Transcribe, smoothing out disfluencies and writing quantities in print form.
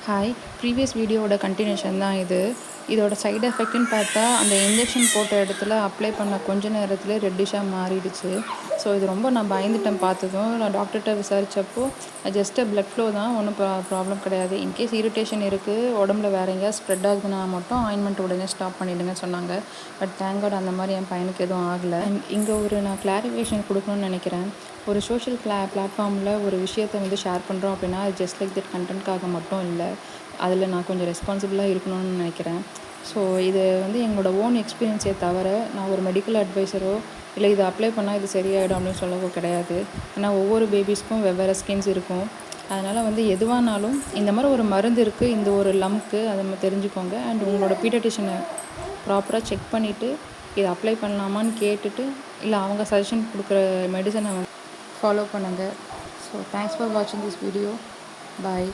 Hi, previous வீடியோவோட continuation தான் இது. இதோட சைடு எஃபெக்ட்னு பார்த்தா, அந்த இன்ஜெக்ஷன் போட்ட இடத்துல அப்ளை பண்ண கொஞ்ச நேரத்திலே ரெட்டிஷ்ஷாக மாறிடுச்சு. ஸோ இது ரொம்ப நான் பயந்துட்டேன் பார்த்ததும். நான் டாக்டர்கிட்ட விசாரித்தப்போ ஜஸ்ட் பிளட் ஃப்ளோ தான், ஒன்றும் ப்ராப்ளம் கிடையாது. இன்கேஸ் இரிட்டேஷன் இருக்குது, உடம்புல வேறு எங்கேயாவது ஸ்ப்ரெட் ஆகுதுன்னா மட்டும் ஆயின்மெண்ட் உடனே ஸ்டாப் பண்ணிவிடுங்கன்னு சொன்னாங்க. பட் தேங்க் காட் அந்த மாதிரி என் பையனுக்கு எதுவும் ஆகலை. இங்கே நான் கிளாரிஃபிகேஷன் கொடுக்கணும்னு நினைக்கிறேன். ஒரு சோஷியல் பிளாட்ஃபார்மில் ஒரு விஷயத்தை ஷேர் பண்ணுறோம் அப்படின்னா, அது ஜஸ்ட் லைக் தட் கண்டென்ட்காக மட்டும் இல்லை, அதில் நான் கொஞ்சம் ரெஸ்பான்சிபிளாக இருக்கணும்னு நினைக்கிறேன். ஸோ இது எங்களோட ஓன் எக்ஸ்பீரியன்ஸே தவிர நான் ஒரு மெடிக்கல் அட்வைஸரோ இல்லை இதை அப்ளை பண்ணால் இது சரியாயிடும் அப்படின்னு சொல்லவோ கிடையாது. ஏன்னா ஒவ்வொரு பேபிஸ்க்கும் வெவ்வேறு ஸ்கின்ஸ் இருக்கும். அதனால் எதுவானாலும் இந்த மாதிரி ஒரு மருந்து இருக்குது, இந்த ஒரு லம்க்கு அதை நம்ம தெரிஞ்சுக்கோங்க. அண்ட் உங்களோட பீடியாட்ரிஷனை ப்ராப்பராக செக் பண்ணிவிட்டு இதை அப்ளை பண்ணலாமான்னு கேட்டுட்டு, இல்லை அவங்க சஜஷன் கொடுக்குற மெடிசனை ஃபாலோ பண்ணுங்கள். ஸோ தேங்க்ஸ் ஃபார் வாட்சிங் திஸ் வீடியோ. பாய்.